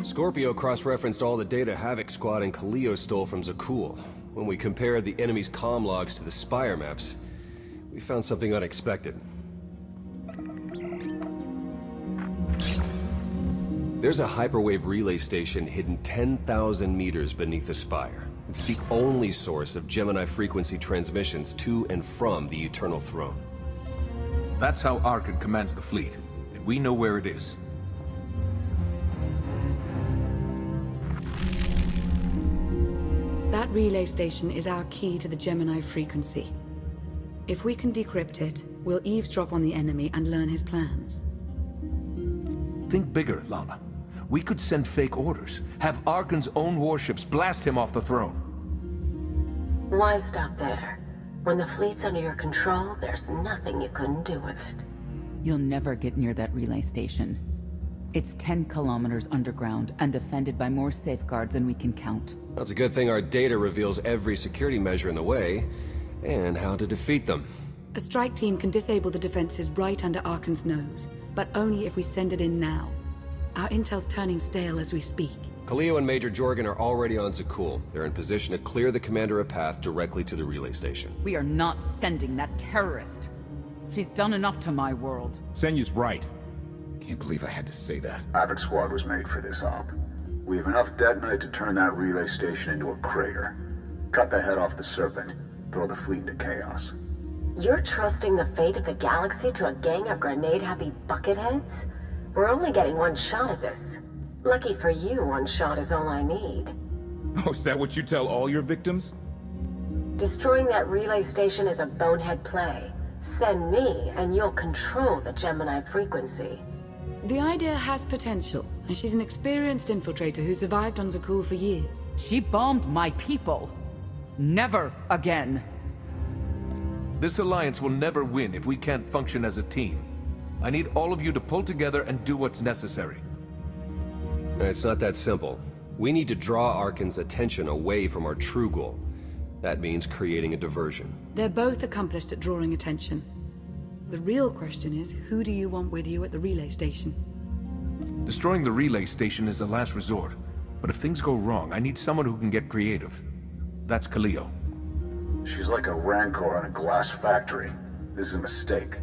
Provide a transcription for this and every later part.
Scorpio cross-referenced all the data Havoc Squad and Kaleo stole from Zakul. When we compared the enemy's comm logs to the Spire maps, we found something unexpected. There's a hyperwave relay station hidden 10,000 meters beneath the Spire. It's the only source of Gemini frequency transmissions to and from the Eternal Throne. That's how Arkan commands the fleet, and we know where it is. That relay station is our key to the Gemini frequency. If we can decrypt it, we'll eavesdrop on the enemy and learn his plans. Think bigger, Lana. We could send fake orders, have Arkan's own warships blast him off the throne. Why stop there? When the fleet's under your control, there's nothing you couldn't do with it. You'll never get near that relay station. It's 10 kilometers underground and defended by more safeguards than we can count. Well, it's a good thing our data reveals every security measure in the way, and how to defeat them. A strike team can disable the defenses right under Arkan's nose, but only if we send it in now. Our intel's turning stale as we speak. Kaleo and Major Jorgen are already on Zakul. They're in position to clear the commander a path directly to the relay station. We are not sending that terrorist. She's done enough to my world. Senyu's right. Can't believe I had to say that. Havoc Squad was made for this op. We have enough detonite to turn that relay station into a crater. Cut the head off the Serpent. Throw the fleet into chaos. You're trusting the fate of the galaxy to a gang of grenade-happy bucketheads? We're only getting one shot at this. Lucky for you, one shot is all I need. Oh, is that what you tell all your victims? Destroying that relay station is a bonehead play. Send me, and you'll control the Gemini frequency. The idea has potential, and she's an experienced infiltrator who survived on Zakul for years. She bombed my people. Never again. This alliance will never win if we can't function as a team. I need all of you to pull together and do what's necessary. It's not that simple. We need to draw Arkan's attention away from our true goal. That means creating a diversion. They're both accomplished at drawing attention. The real question is, who do you want with you at the relay station? Destroying the relay station is a last resort. But if things go wrong, I need someone who can get creative. That's Kaleo. She's like a rancor in a glass factory. This is a mistake.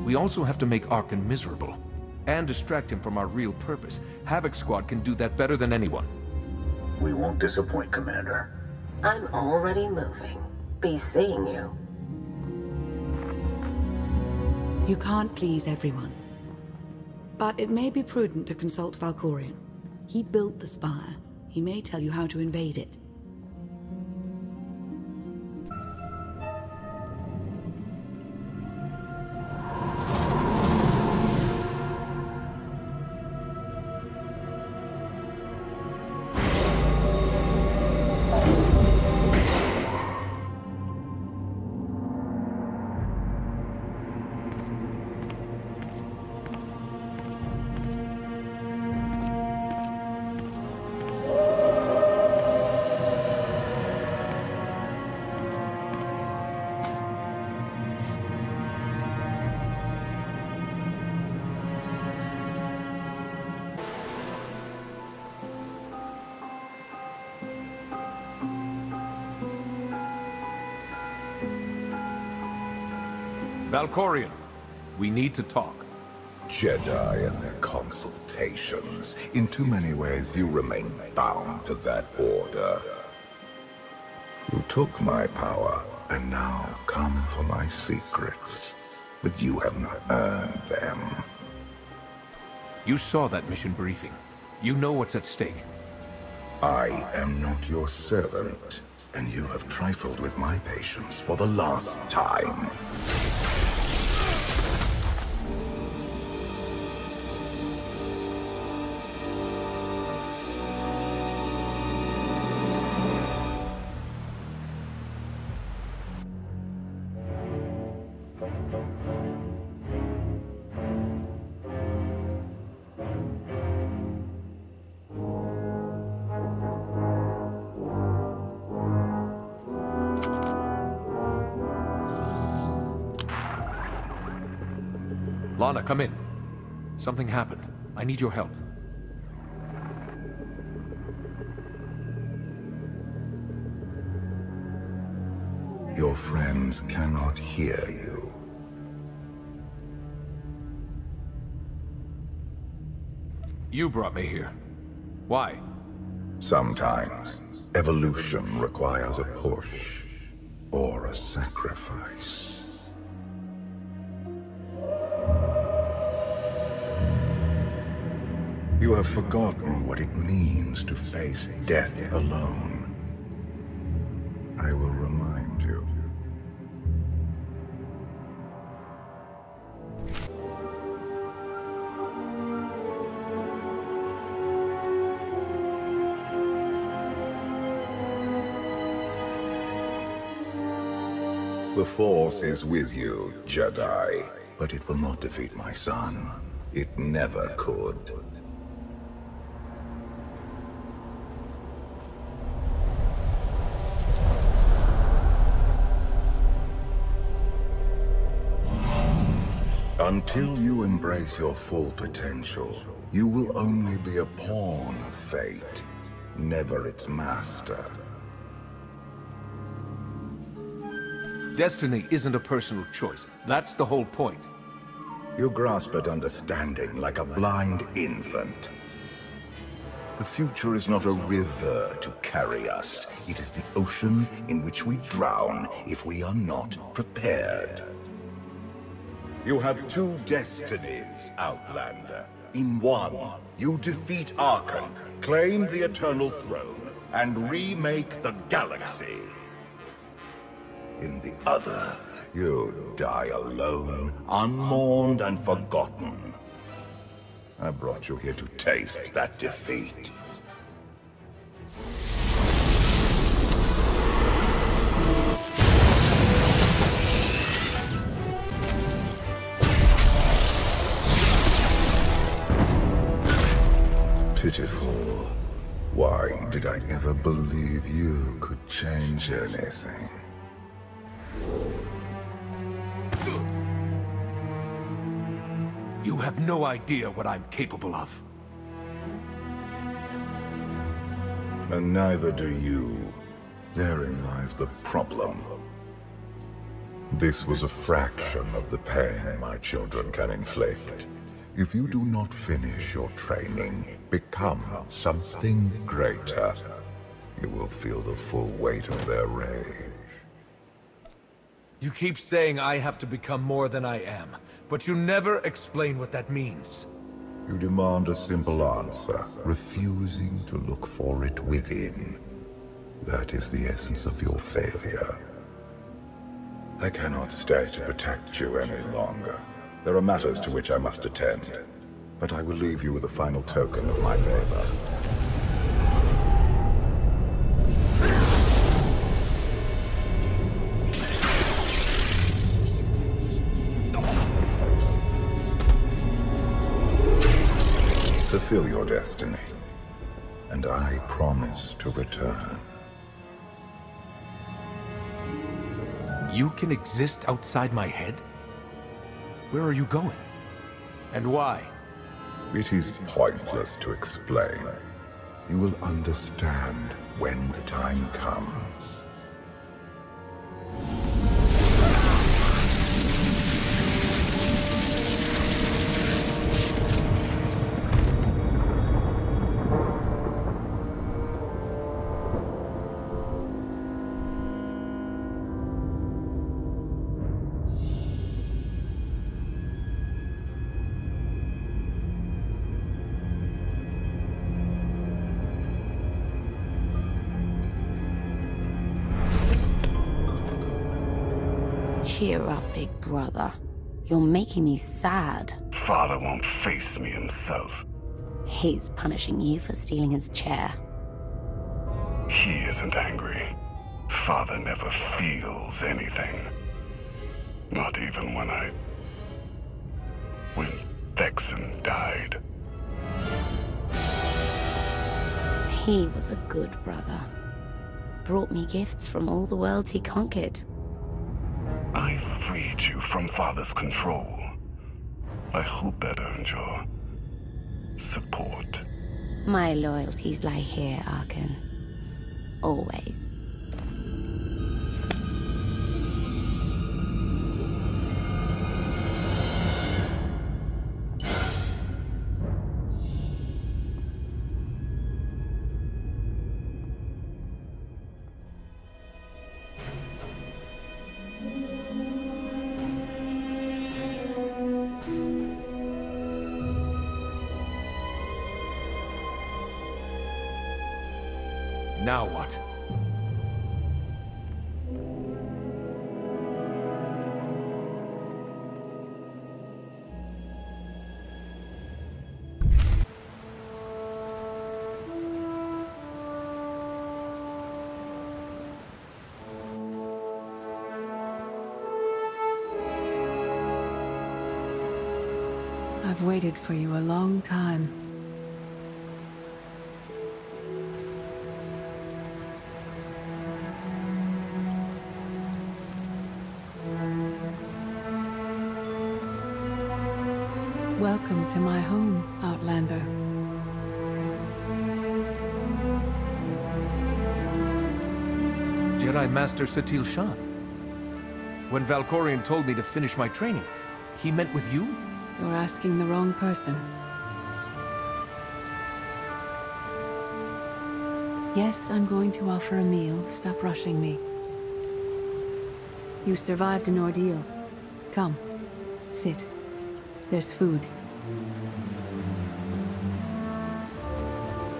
We also have to make Arkan miserable. And distract him from our real purpose. Havoc Squad can do that better than anyone. We won't disappoint, Commander. I'm already moving. Be seeing you. You can't please everyone. But it may be prudent to consult Valkorion. He built the Spire. He may tell you how to invade it. Valkorion, we need to talk. Jedi and their consultations. In too many ways, you remain bound to that order. You took my power, and now come for my secrets. But you have not earned them. You saw that mission briefing. You know what's at stake. I am not your servant, and you have trifled with my patience for the last time. Lana, come in. Something happened. I need your help. Your friends cannot hear you. You brought me here. Why? Sometimes, evolution requires a push, or a sacrifice. You have forgotten what it means to face death alone. I will remind you. The Force is with you, Jedi, but it will not defeat my son. It never could. Until you embrace your full potential, you will only be a pawn of fate, never its master. Destiny isn't a personal choice. That's the whole point. You grasp at understanding like a blind infant. The future is not a river to carry us. It is the ocean in which we drown if we are not prepared. You have two destinies, Outlander. In one, you defeat Archon, claim the Eternal Throne, and remake the galaxy. In the other, you die alone, unmourned and forgotten. I brought you here to taste that defeat. Pitiful. Why did I ever believe you could change anything? You have no idea what I'm capable of. And neither do you. Therein lies the problem. This was a fraction of the pain my children can inflict. If you do not finish your training, become something greater, you will feel the full weight of their rage. You keep saying I have to become more than I am, but you never explain what that means. You demand a simple answer, refusing to look for it within. That is the essence of your failure. I cannot stay to protect you any longer. There are matters to which I must attend, but I will leave you with a final token of my favor. Fulfill your destiny, and I promise to return. You can exist outside my head? Where are you going? And why? It is pointless to explain. You will understand when the time comes. Cheer up, big brother. You're making me sad. Father won't face me himself. He's punishing you for stealing his chair. He isn't angry. Father never feels anything. Not even when Vexen died. He was a good brother. Brought me gifts from all the worlds he conquered. I freed you from Father's control. I hope that earned your support. My loyalties lie here, Arkan. Always. Now what? I've waited for you a long time. Welcome to my home, Outlander. Jedi Master Satil Shan. When Valkorion told me to finish my training, he meant with you? You're asking the wrong person. Yes, I'm going to offer a meal. Stop rushing me. You survived an ordeal. Come, sit. There's food.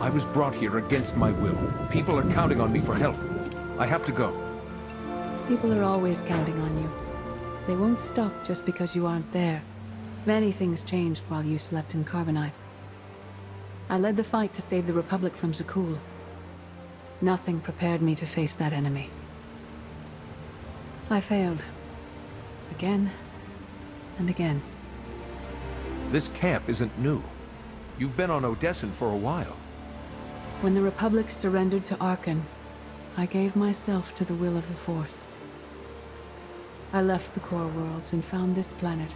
I was brought here against my will. People are counting on me for help. I have to go. People are always counting on you. They won't stop just because you aren't there. Many things changed while you slept in Carbonite. I led the fight to save the Republic from Zakul. Nothing prepared me to face that enemy. I failed. Again and again. This camp isn't new. You've been on Odessan for a while. When the Republic surrendered to Arkan, I gave myself to the will of the Force. I left the core worlds and found this planet.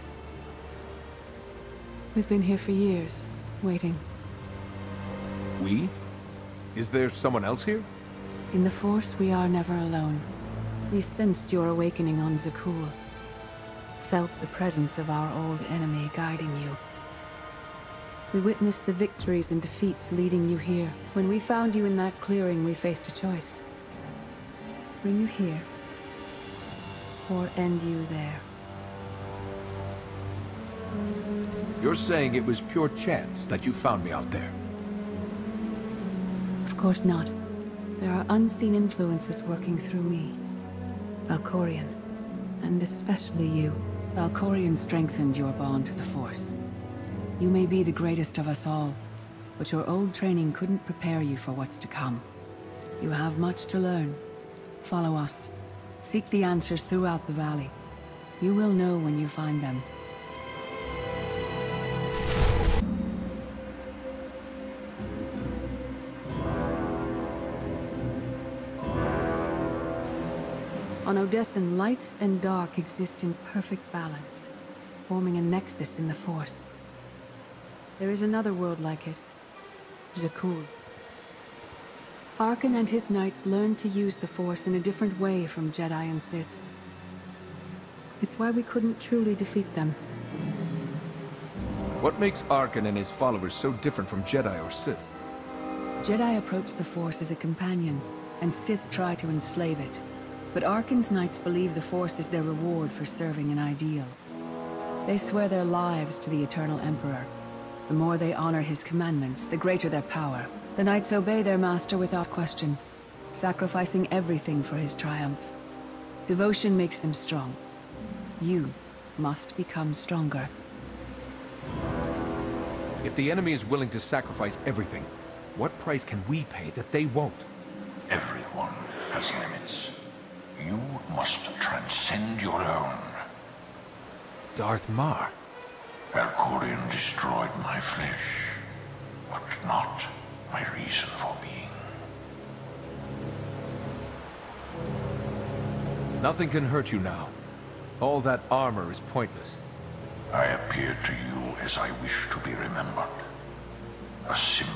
We've been here for years, waiting. We? Is there someone else here? In the Force, we are never alone. We sensed your awakening on Zakul. Felt the presence of our old enemy guiding you. We witnessed the victories and defeats leading you here. When we found you in that clearing, we faced a choice. Bring you here, or end you there. You're saying it was pure chance that you found me out there? Of course not. There are unseen influences working through me. Valkorion, and especially you. Valkorion strengthened your bond to the Force. You may be the greatest of us all, but your old training couldn't prepare you for what's to come. You have much to learn. Follow us. Seek the answers throughout the valley. You will know when you find them. On Odessan, light and dark exist in perfect balance, forming a nexus in the Force. There is another world like it, Zakul. Arkan and his knights learned to use the Force in a different way from Jedi and Sith. It's why we couldn't truly defeat them. What makes Arkan and his followers so different from Jedi or Sith? Jedi approach the Force as a companion, and Sith try to enslave it. But Arkan's knights believe the Force is their reward for serving an ideal. They swear their lives to the Eternal Emperor. The more they honor his commandments, the greater their power. The knights obey their master without question, sacrificing everything for his triumph. Devotion makes them strong. You must become stronger. If the enemy is willing to sacrifice everything, what price can we pay that they won't? Everyone has limits. You must transcend your own. Darth Mar. Valkorion destroyed my flesh, but not my reason for being. Nothing can hurt you now. All that armor is pointless. I appeared to you as I wish to be remembered. A symbol.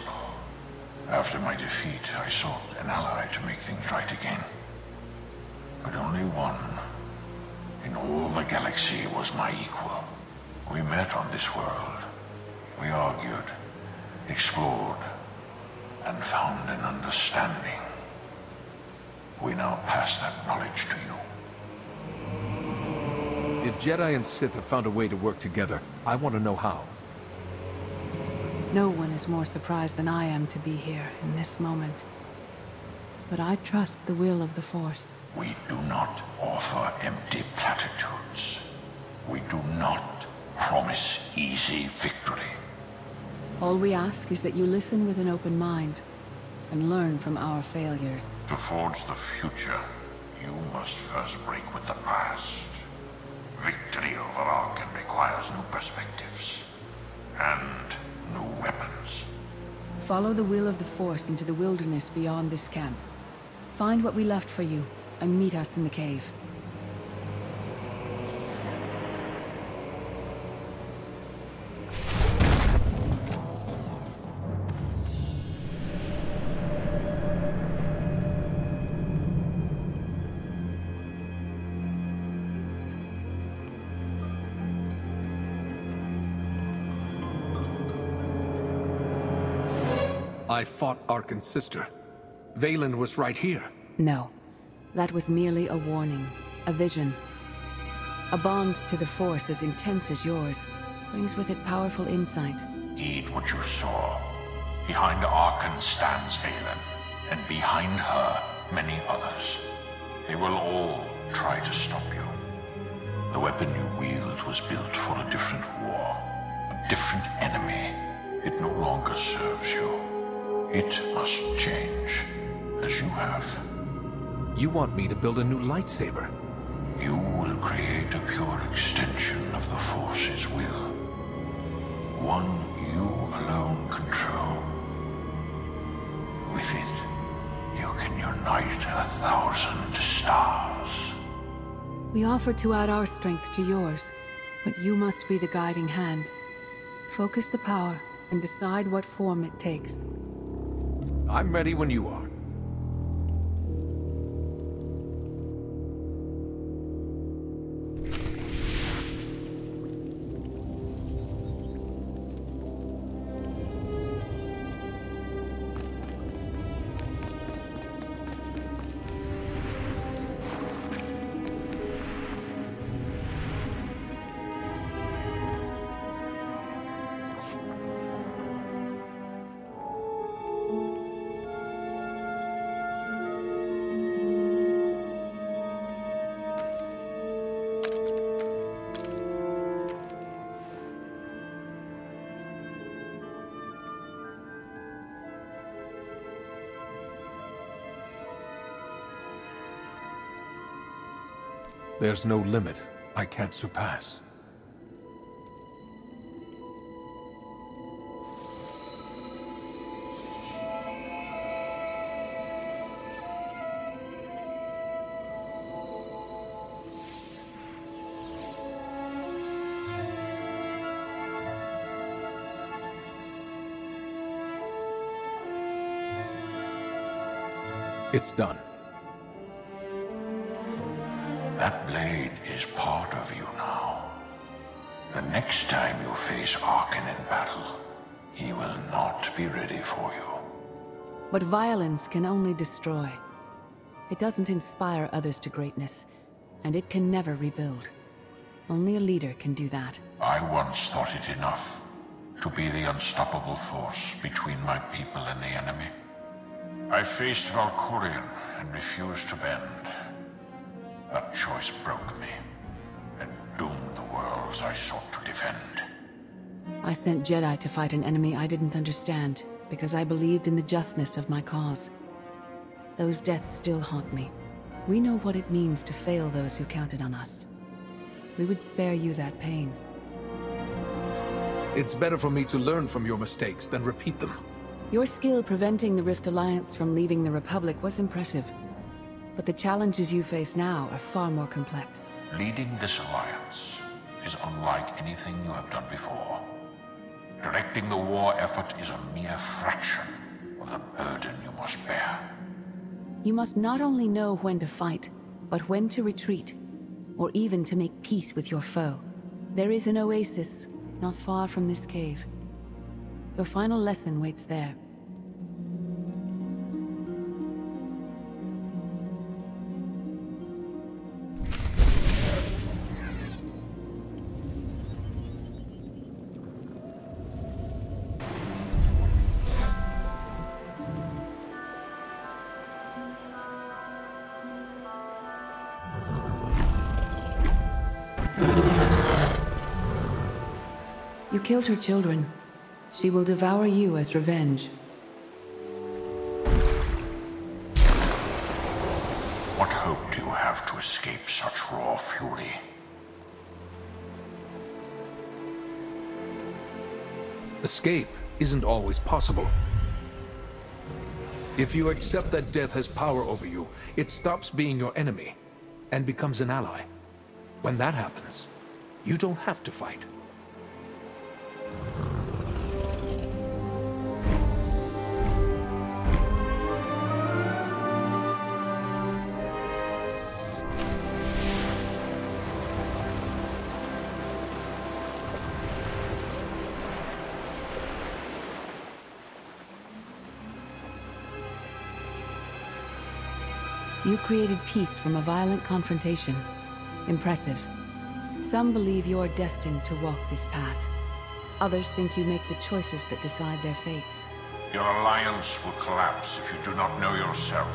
After my defeat, I sought an ally to make things right again. But only one in all the galaxy was my equal. We met on this world. We argued, explored, and found an understanding. We now pass that knowledge to you. If Jedi and Sith have found a way to work together, I want to know how. No one is more surprised than I am to be here in this moment. But I trust the will of the Force. We do not offer empty platitudes. We do not promise easy victory. All we ask is that you listen with an open mind and learn from our failures. To forge the future, you must first break with the past. Victory over Arkan requires new perspectives and new weapons. Follow the will of the Force into the wilderness beyond this camp. Find what we left for you and meet us in the cave. I fought Arkan's sister. Vaylin was right here. No. That was merely a warning. A vision. A bond to the Force as intense as yours brings with it powerful insight. Heed what you saw. Behind Arkan stands Vaylin, and behind her, many others. They will all try to stop you. The weapon you wield was built for a different war, a different enemy. It no longer serves you. It must change, as you have. You want me to build a new lightsaber? You will create a pure extension of the Force's will. One you alone control. With it, you can unite 1,000 stars. We offer to add our strength to yours, but you must be the guiding hand. Focus the power and decide what form it takes. I'm ready when you are. There's no limit I can't surpass. It's done. That blade is part of you now. The next time you face Arkan in battle, he will not be ready for you. But violence can only destroy. It doesn't inspire others to greatness, and it can never rebuild. Only a leader can do that. I once thought it enough to be the unstoppable force between my people and the enemy. I faced Valkyrian and refused to bend. That choice broke me, and doomed the worlds I sought to defend. I sent Jedi to fight an enemy I didn't understand, because I believed in the justness of my cause. Those deaths still haunt me. We know what it means to fail those who counted on us. We would spare you that pain. It's better for me to learn from your mistakes than repeat them. Your skill preventing the Rift Alliance from leaving the Republic was impressive. But the challenges you face now are far more complex. Leading this alliance is unlike anything you have done before. Directing the war effort is a mere fraction of the burden you must bear. You must not only know when to fight, but when to retreat, or even to make peace with your foe. There is an oasis not far from this cave. Your final lesson waits there. You killed her children. She will devour you as revenge. What hope do you have to escape such raw fury? Escape isn't always possible. If you accept that death has power over you, it stops being your enemy and becomes an ally. When that happens, you don't have to fight. You created peace from a violent confrontation. Impressive. Some believe you are destined to walk this path. Others think you make the choices that decide their fates. Your alliance will collapse if you do not know yourself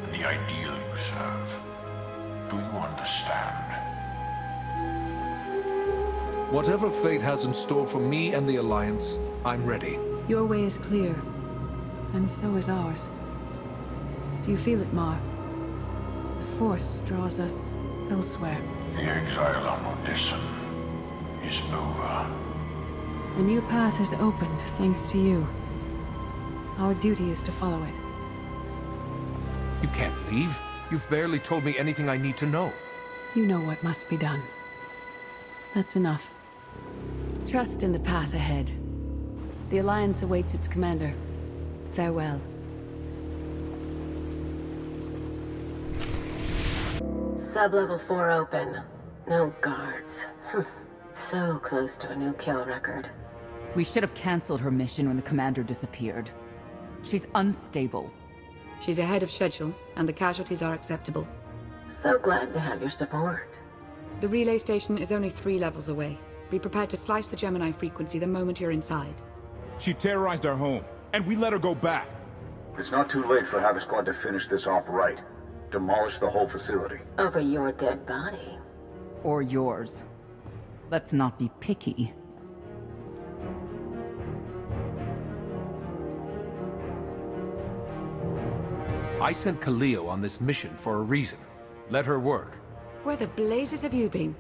and the ideal you serve. Do you understand? Whatever fate has in store for me and the Alliance, I'm ready. Your way is clear, and so is ours. Do you feel it, Mar? The Force draws us elsewhere. The exile on Odysseum is over. A new path has opened, thanks to you. Our duty is to follow it. You can't leave. You've barely told me anything I need to know. You know what must be done. That's enough. Trust in the path ahead. The Alliance awaits its commander. Farewell. Sub-level 4 open. No guards. So close to a new kill record. We should have canceled her mission when the commander disappeared. She's unstable. She's ahead of schedule, and the casualties are acceptable. So glad to have your support. The relay station is only 3 levels away. Be prepared to slice the Gemini frequency the moment you're inside. She terrorized our home, and we let her go back. It's not too late for Havoc Squad to finish this op right. Demolish the whole facility. Over your dead body. Or yours. Let's not be picky. I sent Kaleo on this mission for a reason. Let her work. Where the blazes have you been?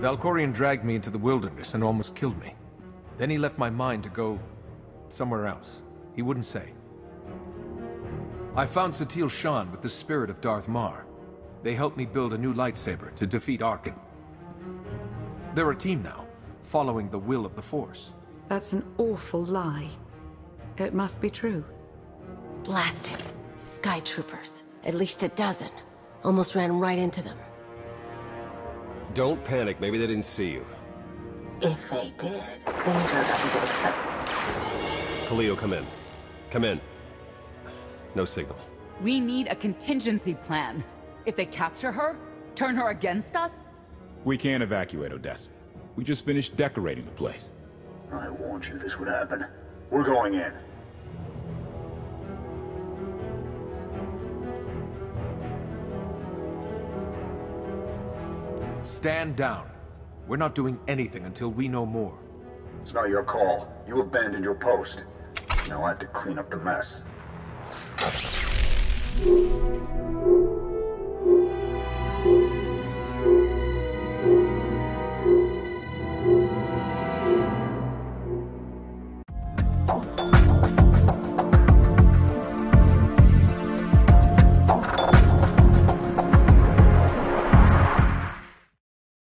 Valkorion dragged me into the wilderness and almost killed me. Then he left my mind to go somewhere else. He wouldn't say. I found Satil Shan with the spirit of Darth Mar. They helped me build a new lightsaber to defeat Arkin. They're a team now, following the will of the Force. That's an awful lie. It must be true. Blasted. Sky troopers. At least a dozen. Almost ran right into them. Don't panic, maybe they didn't see you. If they did, things are about to get exciting. Kaleo, come in. Come in. No signal. We need a contingency plan. If they capture her, turn her against us? We can't evacuate Odessa. We just finished decorating the place. I warned you this would happen. We're going in. Stand down. We're not doing anything until we know more. It's not your call. You abandoned your post. Now I have to clean up the mess.